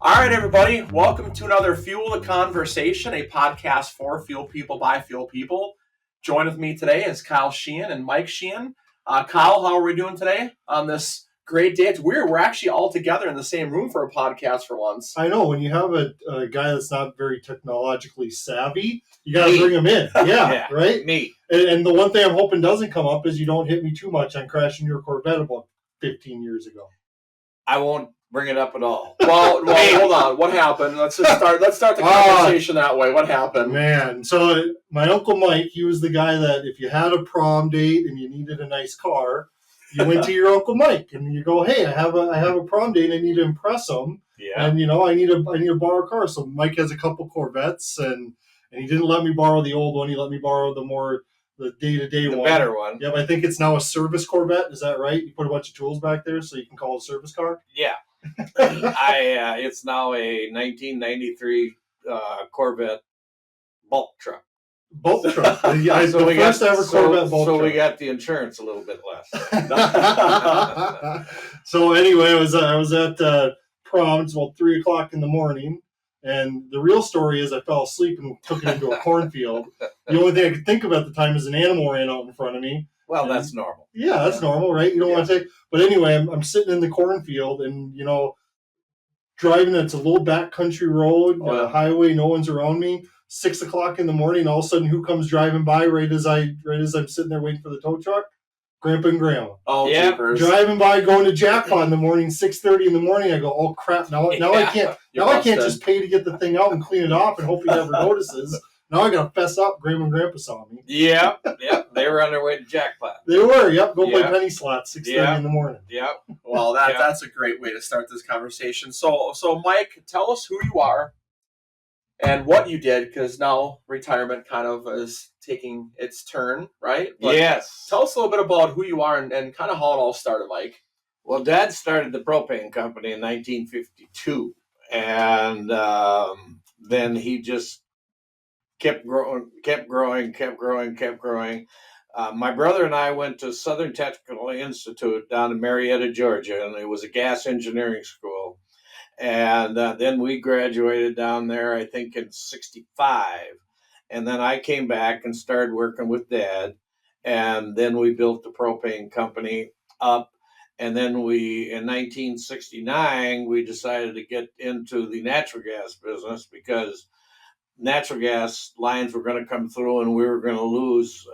All right, everybody, welcome to another Fuel the Conversation, a podcast for fuel people by fuel people. Join with me today is Kyle Sheehan and Mike Sheehan. Kyle, how are we doing today on this great day? It's weird. We're actually all together in the same room for a podcast for once. I know, when you have a guy that's not very technologically savvy, you got to bring him in. Yeah, right? Me. And the one thing I'm hoping doesn't come up is you don't hit me too much on crashing your Corvette about 15 years ago. I won't bring it up at all. Well, hold on. What happened? Let's start the conversation that way. What happened? Man, so my Uncle Mike, he was the guy that if you had a prom date and you needed a nice car, you went to your Uncle Mike and you go, hey, I have a prom date and I need to impress him. Yeah. And I need to borrow a car. So Mike has a couple Corvettes and he didn't let me borrow the old one. He let me borrow the day-to-day one. The better one. Yep, I think it's now a service Corvette. Is that right? You put a bunch of tools back there so you can call it a service car? Yeah. It's now a 1993 Corvette bulk truck. Bulk truck. Yeah, So we first ever Corvette bulk so truck. we got the insurance a little bit less. So anyway, I was at prom. It's about 3 o'clock in the morning, and the real story is I fell asleep and took it into a cornfield. The only thing I could think of at the time is an animal ran out in front of me. Well, that's normal. Yeah, that's normal, right? You don't want to take. But anyway, I'm sitting in the cornfield, and driving. It's a little backcountry road, highway. No one's around me. 6 o'clock in the morning. All of a sudden, who comes driving by right as I'm sitting there waiting for the tow truck? Grandpa and Grandma. Oh, yeah. Driving by, going to jackpot in the morning, 6:30 in the morning. I go, oh crap! Now I can't. Now I can't just pay to get the thing out and clean it off and hope he never notices. Now I gotta fess up. Grandma and Grandpa saw me. Yep. They were on their way to jackpot. They were. Yep. Go play penny slots. 6:30 in the morning. Yep. Well, that's a great way to start this conversation. So Mike, tell us who you are and what you did, because now retirement kind of is taking its turn, right? But yes. Tell us a little bit about who you are and kind of how it all started, Mike. Well, Dad started the Propane company in 1952, and then he just kept growing. My brother and I went to Southern Technical Institute down in Marietta, Georgia, and it was a gas engineering school. And then we graduated down there, I think, in 1965. And then I came back and started working with Dad. And then we built the Propane company up. And then in 1969, we decided to get into the natural gas business because natural gas lines were going to come through and we were going to lose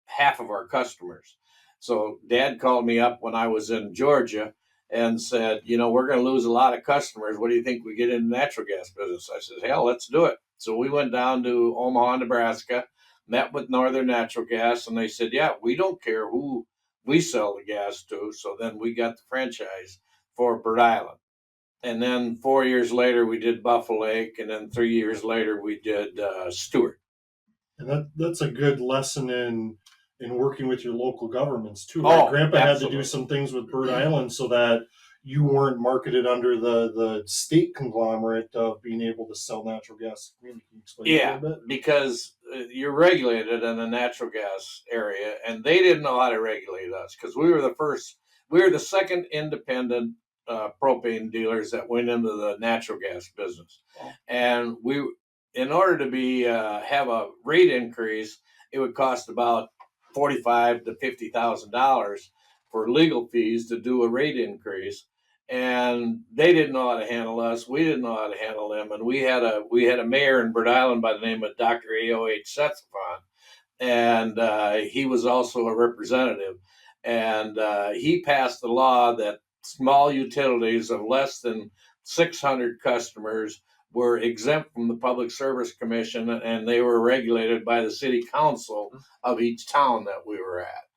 half of our customers. So Dad called me up when I was in Georgia and said, we're going to lose a lot of customers. What do you think we get in the natural gas business? I said, hell, let's do it. So we went down to Omaha, Nebraska, met with Northern Natural Gas, and they said, yeah, we don't care who we sell the gas to. So then we got the franchise for Bird Island. And then 4 years later, we did Buffalo Lake. And then 3 years later, we did Stewart. And that's a good lesson in working with your local governments, too. Right? Grandpa had to do some things with Bird Island so that you weren't marketed under the state conglomerate of being able to sell natural gas. Can you explain that a little bit? Because you're regulated in the natural gas area, and they didn't know how to regulate us because we were the second independent propane dealers that went into the natural gas business. And we, in order to have a rate increase, it would cost about $45,000 to $50,000 for legal fees to do a rate increase. And they didn't know how to handle us. We didn't know how to handle them. And we had a mayor in Bird Island by the name of Dr. A.O.H. Sethafon. And he was also a representative. And he passed the law that small utilities of less than 600 customers were exempt from the Public Service Commission, and they were regulated by the city council of each town that we were at.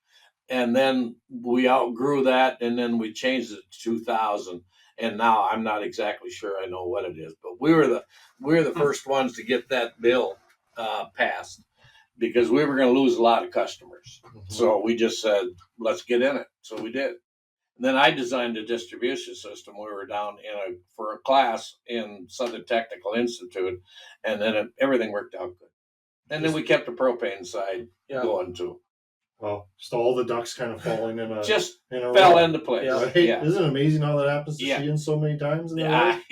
And then we outgrew that, and then we changed it to 2000. And now I'm not exactly sure I know what it is, but we were the first ones to get that bill passed because we were going to lose a lot of customers. Mm-hmm. So we just said, let's get in it. So we did. And then I designed a distribution system. We were down for a class in Southern Technical Institute, and then everything worked out good. And then we kept the propane side going too. Well, just all the ducks kind of falling in a fell into place. Yeah. Right? Yeah. Isn't it amazing how that happens to Sheehan so many times in their life?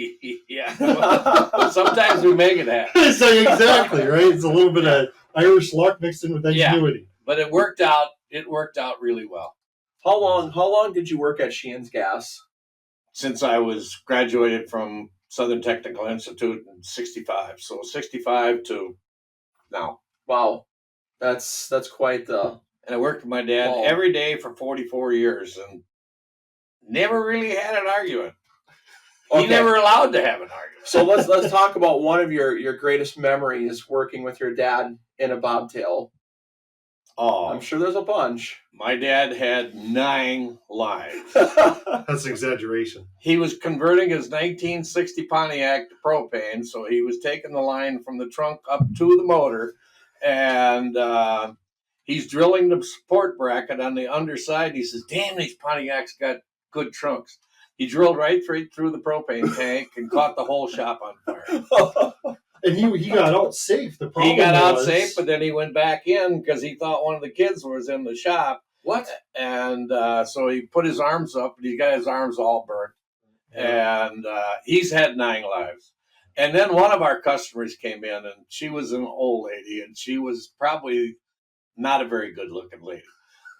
Yeah. Well, sometimes we make it happen. So exactly, right? It's a little bit of Irish luck mixed in with ingenuity. Yeah. But it worked out. It worked out really well. How long did you work at Sheehan's Gas? Since I was graduated from Southern Technical Institute in 65. So 65 to now. Wow. That's quite the... And I worked with my dad every day for 44 years and never really had an argument. Okay. He never allowed to have an argument. So let's talk about one of your greatest memories working with your dad in a bobtail. Oh, I'm sure there's a bunch. My dad had 9 lives. That's an exaggeration. He was converting his 1960 Pontiac to propane, so he was taking the line from the trunk up to the motor, and he's drilling the support bracket on the underside. He says, "Damn, these Pontiacs got good trunks." He drilled right through the propane tank and caught the whole shop on fire. And he got out safe. The problem he got out safe, but then he went back in because he thought one of the kids was in the shop. What? And so he put his arms up, and he got his arms all burnt. And he's had 9 lives. And then one of our customers came in, and she was an old lady, and she was probably not a very good-looking lady.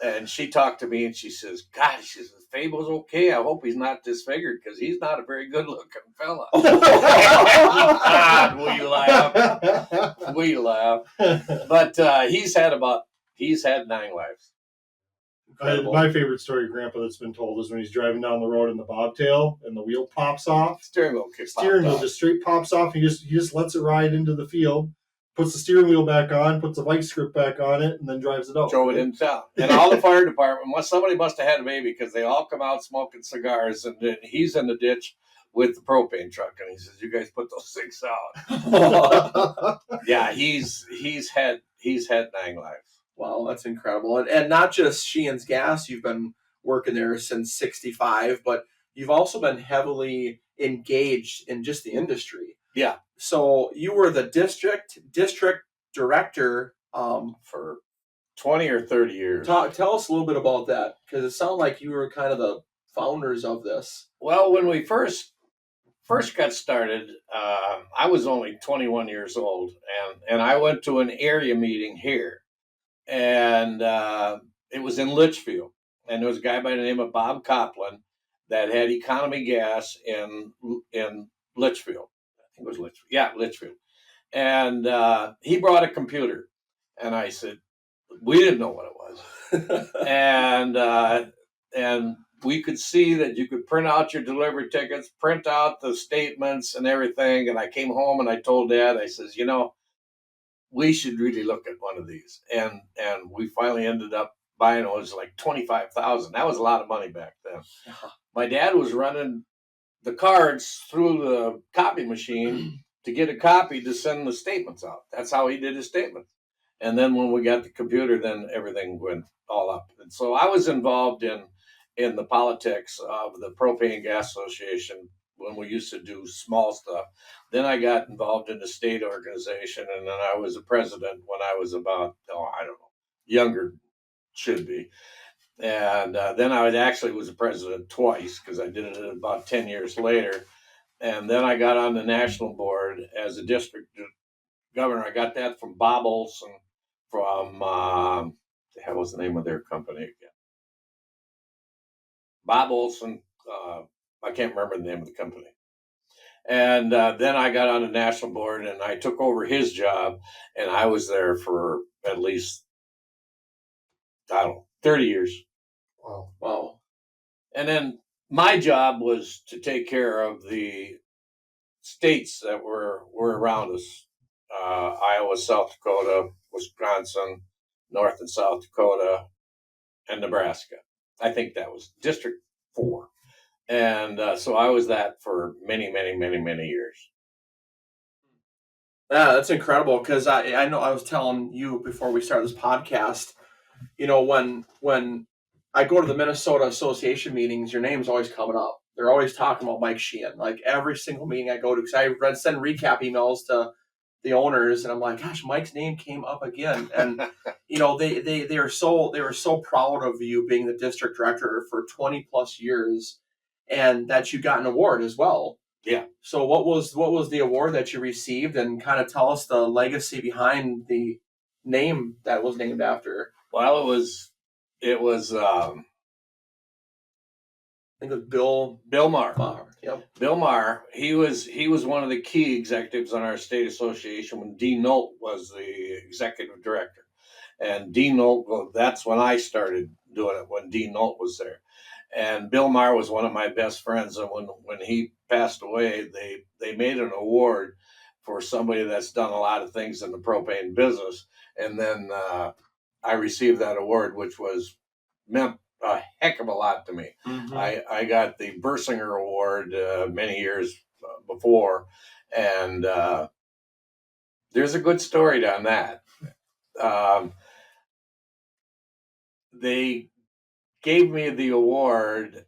And she talked to me, and she says, "God," she says, "Fable's okay. I hope he's not disfigured because he's not a very good-looking fella." God, we laugh. We laugh. But he's had 9 lives. My favorite story, Grandpa, that's been told is when he's driving down the road in the bobtail and the wheel pops off. Steering wheel just straight pops off. He just lets it ride into the field. Puts the steering wheel back on, puts the vice grip back on it, and then drives it out. Drove it in town. And all the fire department, somebody must have had a baby because they all come out smoking cigars, and then he's in the ditch with the propane truck, and he says, "You guys put those things out." Yeah, he's had 9 lives. Wow, that's incredible. And not just Sheehan's Gas, you've been working there since 65, but you've also been heavily engaged in just the industry. Yeah. So you were the district director for 20 or 30 years. Tell us a little bit about that, because it sounded like you were kind of the founders of this. Well, when we first got started, I was only 21 years old, and I went to an area meeting here, and it was in Litchfield, and there was a guy by the name of Bob Coplin that had economy gas in Litchfield. I think it was Litchfield. Yeah, Litchfield. And he brought a computer. And I said, we didn't know what it was. And we could see that you could print out your delivery tickets, print out the statements and everything. And I came home and I told Dad, I says, we should really look at one of these. And we finally ended up buying, it was like $25,000. That was a lot of money back then. My dad was running the cards through the copy machine to get a copy to send the statements out. That's how he did his statements. And then when we got the computer, then everything went all up. And so I was involved in the politics of the Propane Gas Association when we used to do small stuff. Then I got involved in the state organization, and then I was a president when I was about, younger, should be. And then I was a president twice because I did it about 10 years later. And then I got on the national board as a district governor. I got that from Bob Olson from, the hell was the name of their company again? Bob Olson, I can't remember the name of the company. And then I got on the national board and I took over his job, and I was there for at least, 30 years. Wow. And then my job was to take care of the states that were around us. Iowa, South Dakota, Wisconsin, North and South Dakota, and Nebraska. I think that was District 4. And so I was that for many, many, many, many years. Yeah, that's incredible, because I know I was telling you before we started this podcast, when I go to the Minnesota Association meetings, your name's always coming up. They're always talking about Mike Sheehan, like every single meeting I go to, because I send recap emails to the owners, and I'm like, gosh, Mike's name came up again. And they were so proud of you being the district director for 20 plus years, and that you got an award as well. Yeah. So what was the award that you received, and kind of tell us the legacy behind the name that was named after? Well, it was I think it was Bill Maher. Yep. Bill Maher. He was one of the key executives on our state association when Dean Nolt was the executive director. And Dean Nolt, well, that's when I started doing it, when Dean Nolt was there. And Bill Maher was one of my best friends. And when he passed away, they made an award for somebody that's done a lot of things in the propane business. And then I received that award, which meant a heck of a lot to me. Mm-hmm. I got the Bersinger Award many years before, and there's a good story on that. They gave me the award,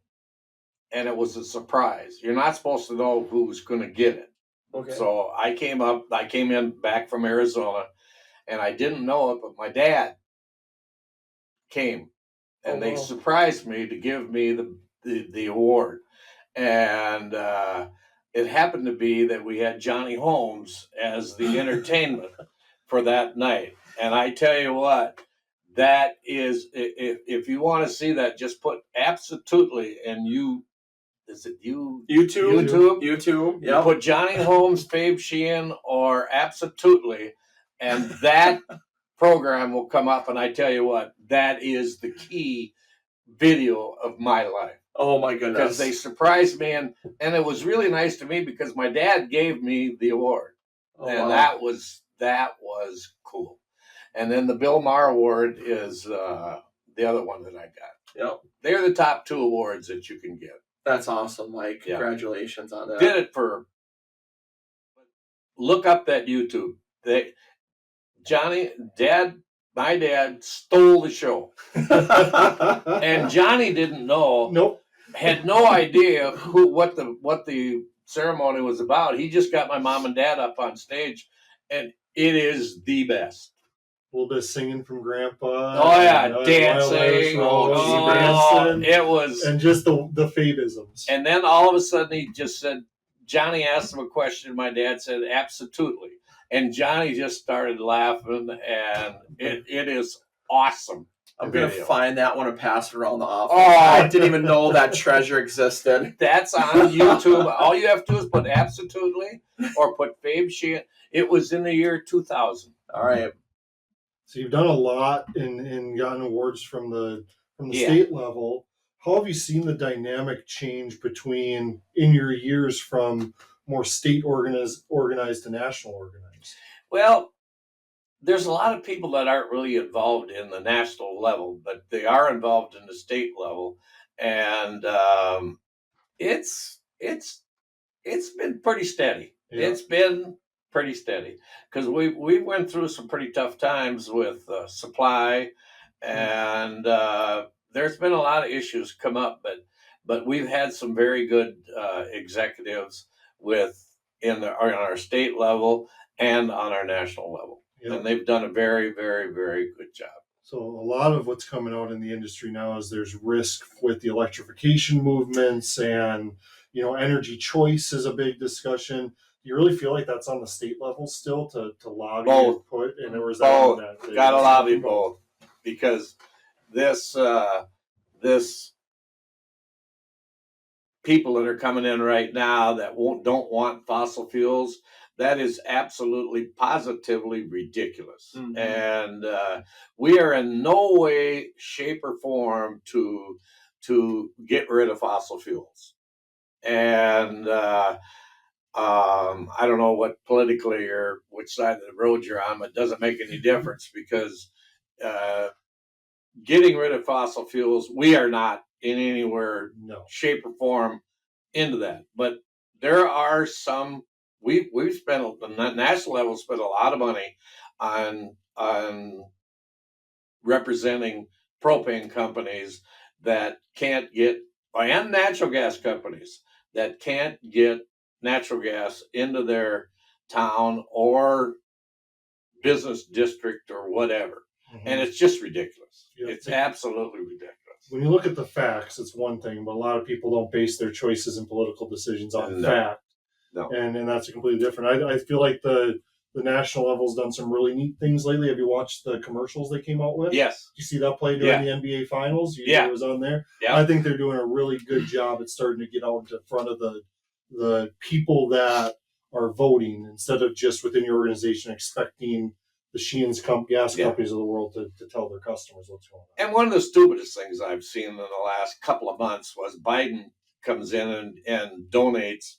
and it was a surprise. You're not supposed to know who's going to get it. Okay. So I came in back from Arizona, and I didn't know it, but my dad came, and they surprised me to give me the award. And it happened to be that we had Johnny Holmes as the entertainment for that night. And I tell you what, that is, if you want to see that, just put absolutely, and YouTube? YouTube. You put Johnny Holmes, Fabe Sheehan, or absolutely, and that program will come up. And I tell you what, that is the key video of my life. Oh my goodness! Because they surprised me, and it was really nice to me because my dad gave me the award, and that was cool. And then the Bill Maher Award is the other one that I got. Yep, they're the top 2 awards that you can get. That's awesome, Mike. Congratulations on that. Did it for. Look up that YouTube. My dad stole the show, and Johnny didn't know. Nope. Had no idea what the ceremony was about. He just got my mom and dad up on stage, and it is the best. A little bit of singing from Grandpa. Oh yeah, dancing. Dancing. It was, and just the Fabisms. And then all of a sudden he just said, Johnny asked him a question. My dad said, absolutely. And Johnny just started laughing, and it is awesome. I'm going to find that one and pass it around the office. I didn't even know that treasure existed. That's on YouTube. All you have to do is put absolutely or put Fabe Sheehan. It was in the year 2000. All right. So you've done a lot and gotten awards from the state level. How have you seen the dynamic change in your years from more state organized to national organized? Well, there's a lot of people that aren't really involved in the national level, but they are involved in the state level, and it's been pretty steady. Yeah. It's been pretty steady because we went through some pretty tough times with supply, and there's been a lot of issues come up, but we've had some very good executives in our state level and on our national level. Yep. And they've done a very, very, very good job. So a lot of what's coming out in the industry now is there's risk with the electrification movements, and energy choice is a big discussion. Do you really feel like that's on the state level still to lobby both. Or is both. That got to lobby both, because this people that are coming in right now that don't want fossil fuels, that is absolutely positively ridiculous. Mm-hmm. And we are in no way, shape, or form to get rid of fossil fuels. And I don't know what politically or which side of the road you're on, but it doesn't make any difference, because getting rid of fossil fuels, we are not in anywhere, shape, or form into that. But there are some. We've spent on the national level, spent a lot of money on representing propane companies that can't get, and natural gas companies that can't get natural gas into their town or business district or whatever. Mm-hmm. And it's just ridiculous. Yep. It's absolutely ridiculous. When you look at the facts, it's one thing, but a lot of people don't base their choices and political decisions on fact. No. And that's completely different. I feel like the national level's done some really neat things lately. Have you watched the commercials they came out with? Yes. Did you see that play during the NBA Finals? It was on there. Yeah. I think they're doing a really good job at starting to get out in front of the people that are voting instead of just within your organization expecting the Sheehan's gas companies of the world to tell their customers what's going on. And one of the stupidest things I've seen in the last couple of months was Biden comes in and donates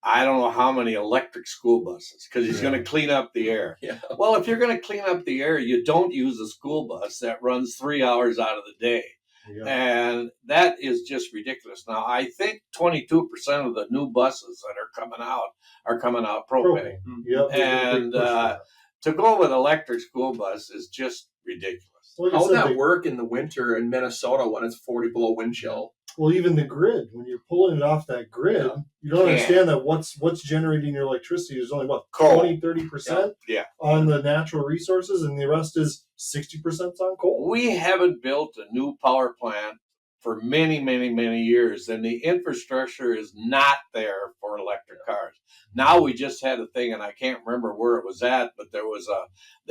I don't know how many electric school buses because he's going to clean up the air. Yeah. Well, if you're going to clean up the air, you don't use a school bus that runs 3 hours out of the day. Yeah. And that is just ridiculous. Now, I think 22% of the new buses that are coming out propane. Yep. And to go with electric school bus is just ridiculous. Well, how would that work in the winter in Minnesota when it's 40 below wind chill? Well, even the grid, when you're pulling it off that grid, you don't understand that what's generating your electricity is only, 20-30% on the natural resources, and the rest is 60% on coal. We haven't built a new power plant for many, many, many years, and the infrastructure is not there for electric cars. Now we just had a thing, and I can't remember where it was at, but there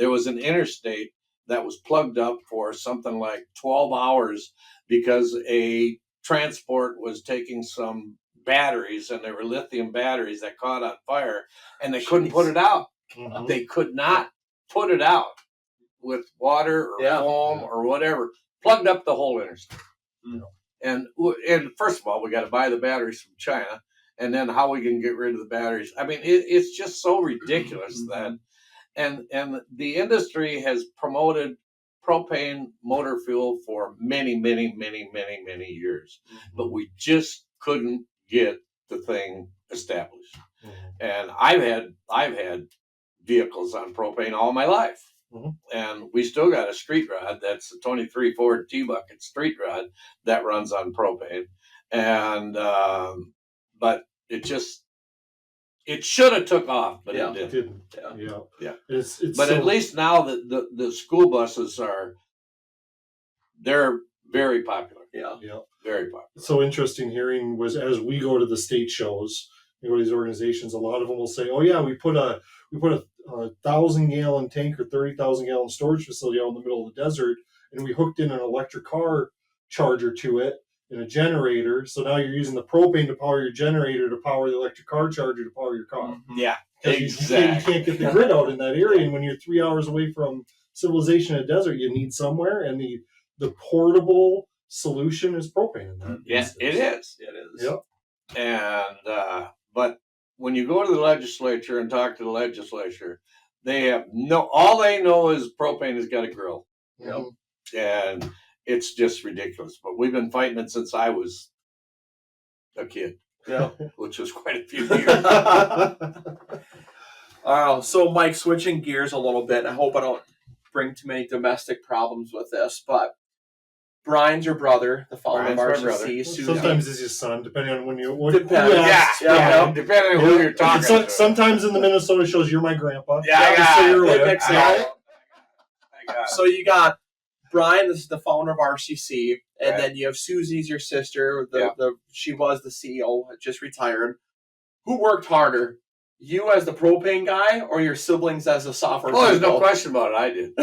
was an interstate that was plugged up for something like 12 hours because a transport was taking some batteries, and they were lithium batteries that caught on fire, and they couldn't put it out. Mm-hmm. They could not put it out with water or foam or whatever. Plugged up the whole interstate. Mm-hmm. And first of all, we got to buy the batteries from China, and then how we can get rid of the batteries. I mean, it's just so ridiculous that, and the industry has promoted propane motor fuel for many, many, many, many, many years, but we just couldn't get the thing established. And I've had vehicles on propane all my life, and we still got a street rod that's a 23 Ford T-Bucket street rod that runs on propane, and but it should have took off, but it didn't. Yeah. It's but so, at least now the school buses they're very popular. Yeah. Very popular. So interesting hearing was as we go to the state shows, you know, these organizations, a lot of them will say, "Oh yeah, we put a 1,000-gallon tank or 30,000-gallon storage facility out in the middle of the desert, and we hooked in an electric car charger to it and a generator. So now you're using the propane to power your generator to power the electric car charger to power your car." Yeah, exactly. You can't get the grid out in that area, and when you're 3 hours away from civilization in a desert, you need somewhere, and the portable solution is propane in that. Yeah, it is. It is. Yep. And but when you go to the legislature and talk to the legislature, they have all they know is propane has got a grill. Yep. And it's just ridiculous. But we've been fighting it since I was a kid. Yeah. Which was quite a few years. So Mike, switching gears a little bit, I hope I don't bring too many domestic problems with this, but Brian's your brother, the founder of RCC. Sometimes it's your son, depending on when you... Depending on who you're talking to. Sometimes in the Minnesota shows, you're my grandpa. So you got Brian, this is the founder of RCC, and then you have Susie's your sister. She was the CEO, just retired. Who worked harder? You as the propane guy, or your siblings as a software? Oh, there's no question about it. I did.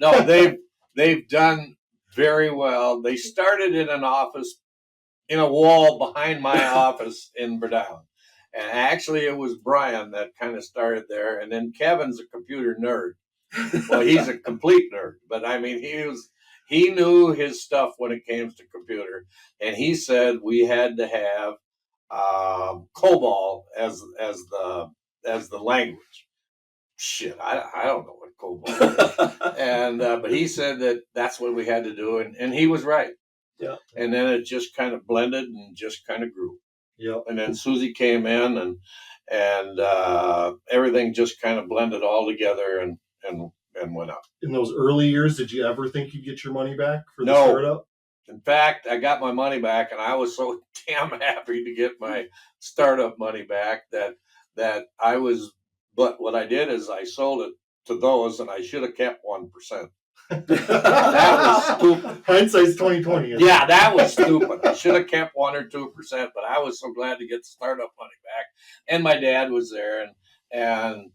No, they've done very well. They started in an office, in a wall behind my office in Rhode Island. And actually, it was Brian that kind of started there. And then Kevin's a computer nerd. Well, he's a complete nerd. But, I mean, he knew his stuff when it came to computer. And he said we had to have COBOL as the language. Shit, I don't know what COBOL is. And but he said that's what we had to do, and he was right. Yeah. And then it just kind of blended and just kind of grew. Yeah. And then Susie came in, and everything just kind of blended all together and went up. In those early years, did you ever think you'd get your money back for the startup? In fact, I got my money back, and I was so damn happy to get my startup money back that I was But what I did is I sold it to those, and I should have kept 1%. That was stupid. Hindsight's 2020. Yeah, that was stupid. I should have kept 1 or 2%, but I was so glad to get the startup money back. And my dad was there, and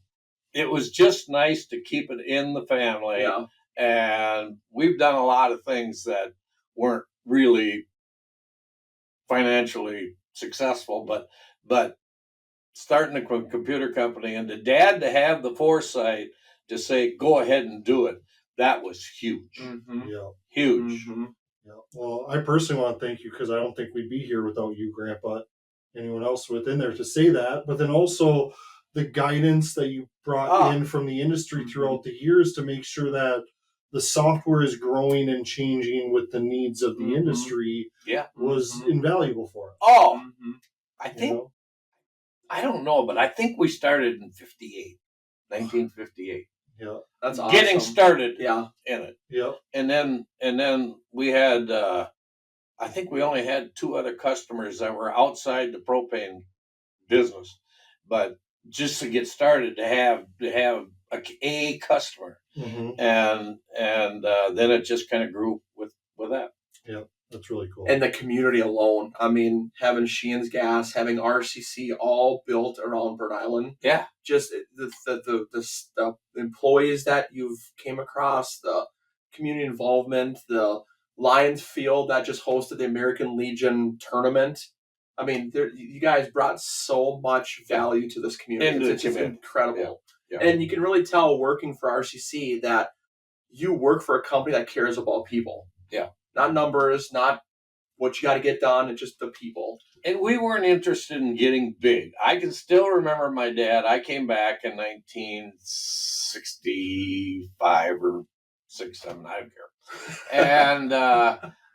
it was just nice to keep it in the family. Yeah. And we've done a lot of things that weren't really financially successful, but starting a computer company and the dad to have the foresight to say, go ahead and do it, that was huge. Mm-hmm. Yeah. Huge. Mm-hmm. Yeah. Well, I personally want to thank you because I don't think we'd be here without you, Grandpa, anyone else within there to say that. But then also the guidance that you brought in from the industry throughout the years to make sure that the software is growing and changing with the needs of the industry was invaluable for us. Oh, I think, I don't know, but I think we started in 1958. Yeah. That's awesome. Getting started in it. Yeah. And then we had, I think we only had 2 other customers that were outside the propane business, but just to get started, to have a customer, and then it just kind of grew with that. Yeah, that's really cool. And the community alone. I mean, having Sheehan's Gas, having RCC, all built around Bird Island. Yeah, just the employees that you've came across, the community involvement, the Lions Field that just hosted the American Legion tournament. I mean, you guys brought so much value to this community. It's incredible. Yeah. And you can really tell working for RCC that you work for a company that cares about people. Yeah. Not numbers, not what you got to get done, it's just the people. And we weren't interested in getting big. I can still remember my dad. I came back in 1965 or 67, I don't care. And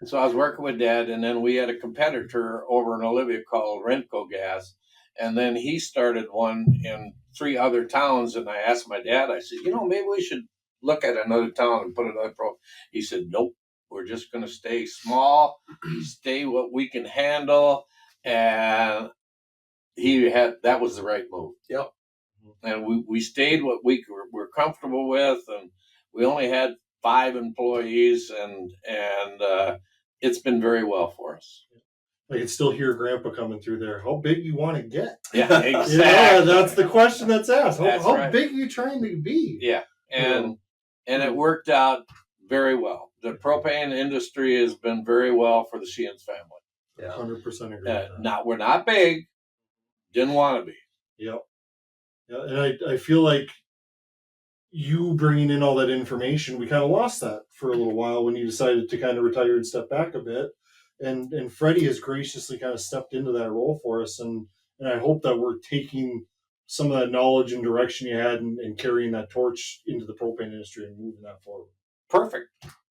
so I was working with Dad, and then we had a competitor over in Olivia called Renco Gas. And then he started one in 3 other towns, and I asked my dad, I said, maybe we should look at another town and put another pro. He said, nope, we're just going to stay small, stay what we can handle. And that was the right move. Yep. And we stayed what we were comfortable with, and we only had 5 employees, and it's been very well for us. I can still hear Grandpa coming through there. How big you want to get? Yeah, exactly. Yeah, that's the question that's asked. How right. big are you trying to be? Yeah, and it worked out very well. The propane industry has been very well for the Sheehan's family. Yeah, 100% agree with that. Now, we're not big. Didn't want to be. Yep. Yeah, and I feel like you bringing in all that information, we kind of lost that for a little while when you decided to kind of retire and step back a bit. And Freddie has graciously kind of stepped into that role for us. And I hope that we're taking some of that knowledge and direction you had and carrying that torch into the propane industry and moving that forward. Perfect.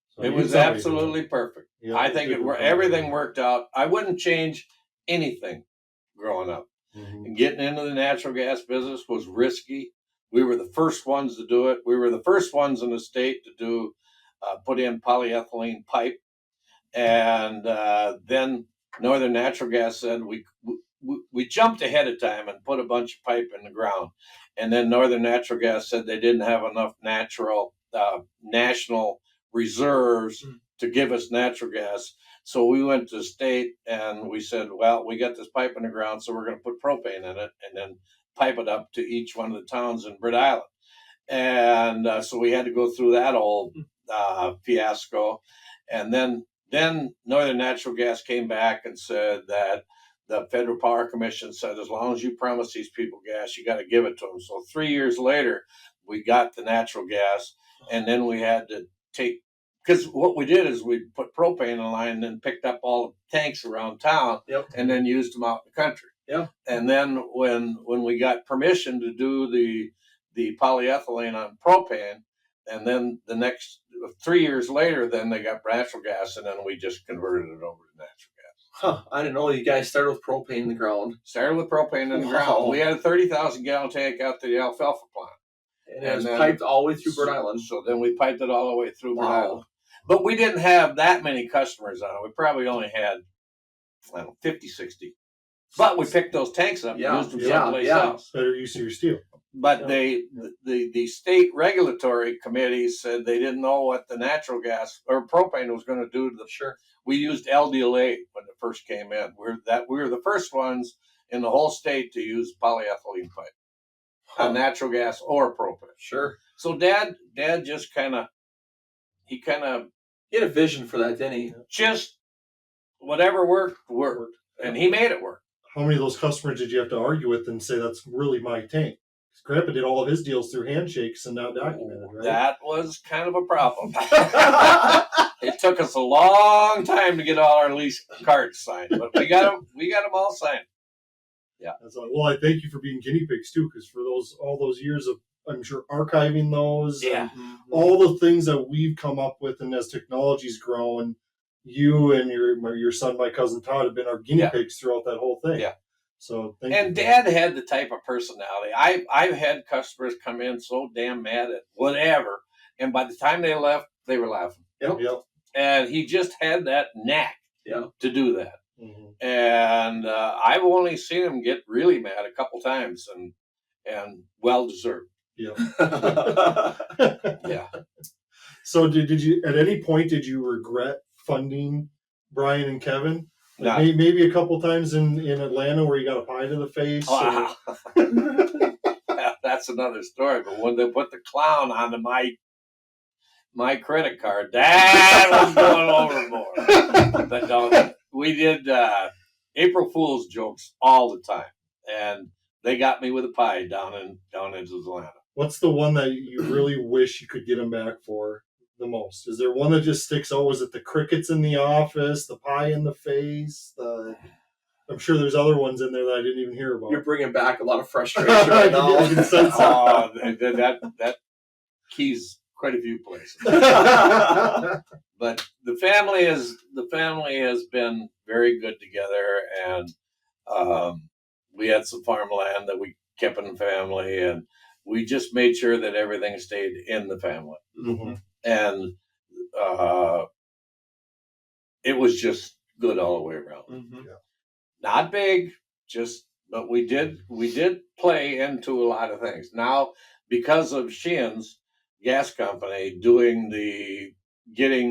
So it was absolutely perfect. Yeah, I think everything worked out. I wouldn't change anything growing up. And getting into the natural gas business was risky. We were the first ones to do it. We were the first ones in the state to put in polyethylene pipe. And then Northern Natural Gas said we jumped ahead of time and put a bunch of pipe in the ground. And then Northern Natural Gas said they didn't have enough national reserves to give us natural gas. So we went to the state and we said, well, we got this pipe in the ground, so we're going to put propane in it and then pipe it up to each one of the towns in Bird Island. And so we had to go through that whole fiasco. And then Northern Natural Gas came back and said that the Federal Power Commission said, as long as you promise these people gas, you got to give it to them. So 3 years later, we got the natural gas, and then we had to because what we did is we put propane in the line and then picked up all the tanks around town and then used them out in the country. Yeah. And then when we got permission to do the polyethylene on propane, and then the next 3 years later, then they got natural gas, and then we just converted it over to natural gas. Huh, I didn't know you guys started with propane in the ground. Started with propane in the ground. We had a 30,000 gallon tank out to the alfalfa plant. And it was piped all the way through Bird Island. So then we piped it all the way through Bird Island. But we didn't have that many customers on it. We probably only had, 50, 60 But we picked those tanks up and used them someplace else. Better use of your steel. But the state regulatory committee said they didn't know what the natural gas or propane was going to do to the. Sure. We used LDLA when it first came in. We were the first ones in the whole state to use polyethylene pipe on natural gas or propane. Sure. So Dad just kind of he had a vision for that, didn't he? Just whatever worked, and he made it work. How many of those customers did you have to argue with and say that's really my tank? Because Grandpa did all of his deals through handshakes and not documented, right? That was kind of a problem. It took us a long time to get all our lease cards signed, but we got them all signed. Yeah. Well, I thank you for being guinea pigs too, because for all those years of, I'm sure, archiving those, and all the things that we've come up with, and as technology's grown, you and your son, my cousin Todd, have been our guinea pigs throughout that whole thing. Yeah. So and Dad had the type of personality. I've had customers come in so damn mad at whatever, and by the time they left, they were laughing. Yep. And he just had that knack to do that. Mm-hmm. And I've only seen him get really mad a couple times, and well deserved. Yeah. Yeah. So did you at any point regret funding Brian and Kevin? Like maybe a couple times in Atlanta where you got a pie to the face. Wow. That's another story. But when they put the clown onto my credit card, that was going overboard. But no, we did April Fool's jokes all the time, and they got me with a pie down into Atlanta. What's the one that you really wish you could get them back for the most? Is there one that just sticks out? Was it the crickets in the office, the pie in the face? I'm sure there's other ones in there that I didn't even hear about. You're bringing back a lot of frustration right now. I can sense that keys quite a few places. But the family has been very good together, and we had some farmland that we kept in the family, and we just made sure that everything stayed in the family. Mm-hmm. And it was just good all the way around. Mm-hmm. Yeah. Not big, but we did play into a lot of things. Now, because of Sheehan's gas company getting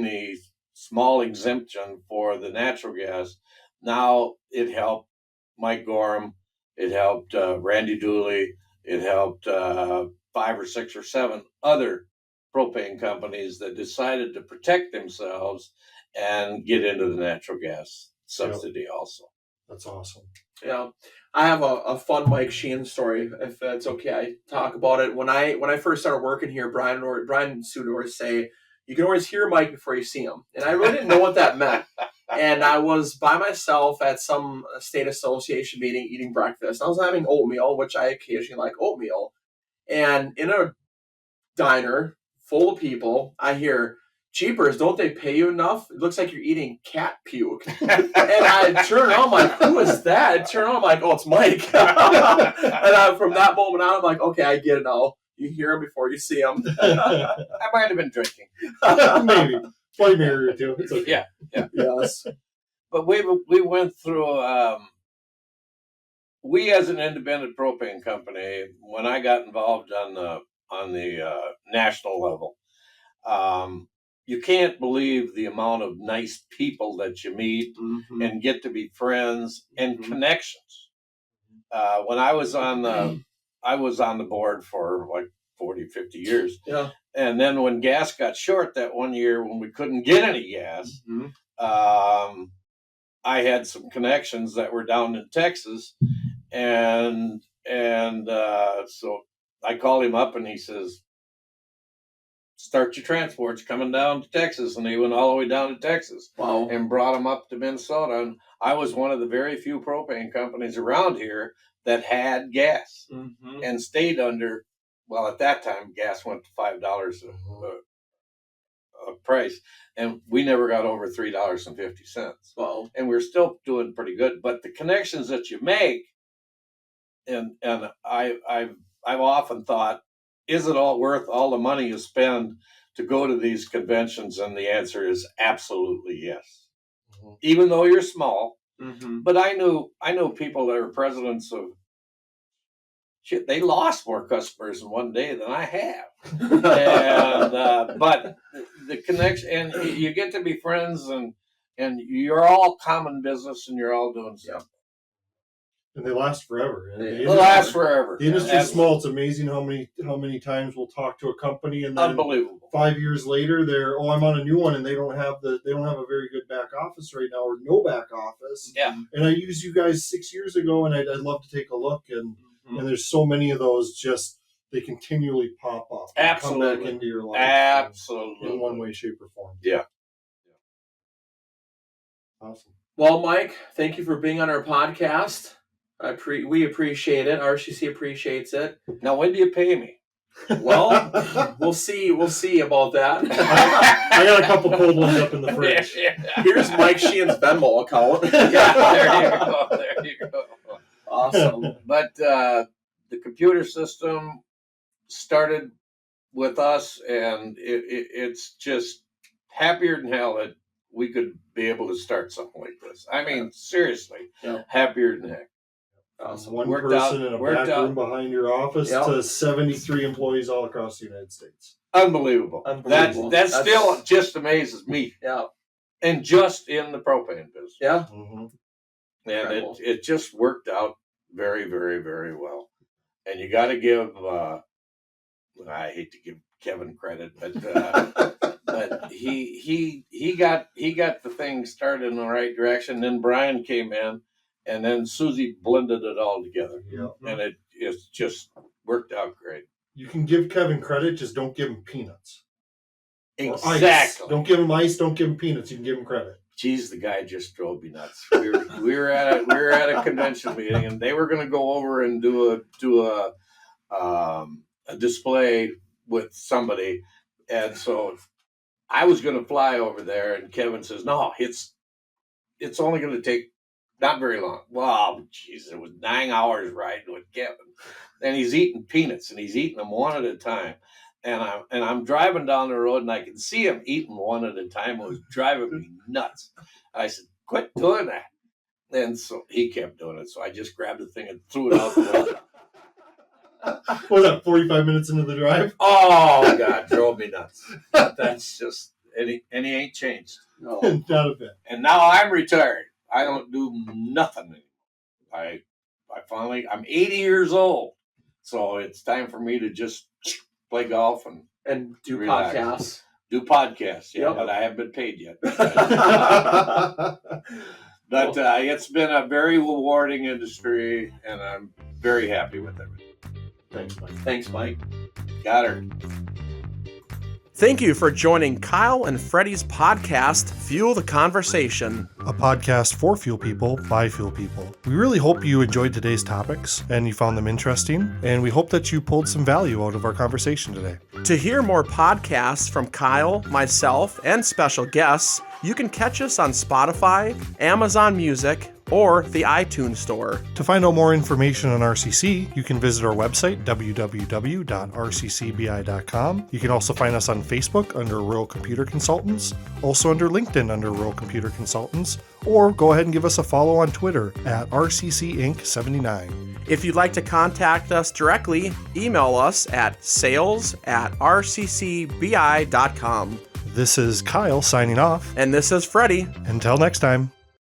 the small exemption for the natural gas, now it helped Mike Gorham, it helped Randy Dooley, it helped 5 or 6 or 7 other propane companies that decided to protect themselves and get into the natural gas subsidy also. That's awesome. Yeah. I have a fun Mike Sheehan story, if it's okay. I talk about it. When I first started working here, Brian and Sue would always say, you can always hear Mike before you see him. And I really didn't know what that meant. And I was by myself at some state association meeting eating breakfast. I was having oatmeal, which I occasionally like oatmeal. And in a diner full of people, I hear, "Jeepers, don't they pay you enough? It looks like you're eating cat puke." And I turn on, I'm like, "Who is that?" I turn on, I'm like, "Oh, it's Mike." And from that moment on, I'm like, "Okay, I get it now. You hear him before you see him." I might have been drinking. Maybe. Bloody Mary or two. It's okay. Yeah. Yes. But we went through, we as an independent propane company, when I got involved on the national level, you can't believe the amount of nice people that you meet and get to be friends and connections. When I was on the board for like 40, 50 years. Yeah. And then when gas got short that one year when we couldn't get any gas, I had some connections that were down in Texas, and so I called him up and he says, "Start your transports coming down to Texas." And he went all the way down to Texas. Wow. And brought them up to Minnesota. And I was one of the very few propane companies around here that had gas and stayed under, well, at that time, gas went to $5 a price. And we never got over $3.50. Wow. And we're still doing pretty good. But the connections that you make, and I've often thought, is it all worth all the money you spend to go to these conventions? And the answer is absolutely yes. Even though you're small, Mm-hmm. But I knew people that were presidents of shit. They lost more customers in one day than I have. And but the connection, and you get to be friends, and you're all common business, and you're all doing something. And they last forever. They last forever. The industry's small. It's amazing how many times we'll talk to a company and then unbelievable. 5 years later I'm on a new one and they don't have a very good back office right now, or no back office. Yeah. And I used you guys 6 years ago, and I'd love to take a look, and there's so many of those, just they continually pop up. Absolutely. Come back into your life. Absolutely. In one way, shape, or form. Yeah. Awesome. Well, Mike, thank you for being on our podcast. We appreciate it. RCC appreciates it. Now, when do you pay me? Well, we'll see. We'll see about that. I got a couple cold ones up in the fridge. Here's Mike Sheehan's Venmo account. Yeah, there you go. Awesome. But the computer system started with us, and it's just happier than hell that we could be able to start something like this. I mean, seriously, happier than heck. Awesome. One person in a back room behind your office to 73 employees all across the United States. Unbelievable. That still just amazes me. Yeah. And just in the propane business. Yeah. Mm-hmm. And it just worked out very, very, very well. And you got to give, I hate to give Kevin credit, but he got the thing started in the right direction. Then Brian came in. And then Susie blended it all together. Yep. And it's just worked out great. You can give Kevin credit, just don't give him peanuts. Exactly. Don't give him ice, don't give him peanuts. You can give him credit. Geez, the guy just drove me nuts. We were at a convention meeting, and they were going to go over and do a display with somebody. And so I was going to fly over there, and Kevin says, "No, it's only going to take not very long." Wow, jeez, it was 9 hours riding with Kevin, and he's eating peanuts, and he's eating them one at a time. And I'm driving down the road, and I can see him eating one at a time. It was driving me nuts. I said, "Quit doing that." And so he kept doing it. So I just grabbed the thing and threw it out the window. What was that, 45 minutes into the drive? Oh, God, drove me nuts. That's just, and he ain't changed. No. Not a bit. And now I'm retired. I don't do nothing anymore. I'm 80 years old, so it's time for me to just play golf and do relax. podcasts. Do podcasts, yeah, Yep. but I haven't been paid yet. But it's been a very rewarding industry, and I'm very happy with everything. Thanks, Mike. Got her. Thank you for joining Kyle and Freddie's podcast, Fuel the Conversation. A podcast for fuel people, by fuel people. We really hope you enjoyed today's topics and you found them interesting, and we hope that you pulled some value out of our conversation today. To hear more podcasts from Kyle, myself, and special guests, you can catch us on Spotify, Amazon Music, or the iTunes Store. To find out more information on RCC, you can visit our website, www.rccbi.com. You can also find us on Facebook under Rural Computer Consultants, also under LinkedIn under Rural Computer Consultants, or go ahead and give us a follow on Twitter at RCCInc79. If you'd like to contact us directly, email us at sales@rccbi.com. This is Kyle signing off. And this is Freddie. Until next time.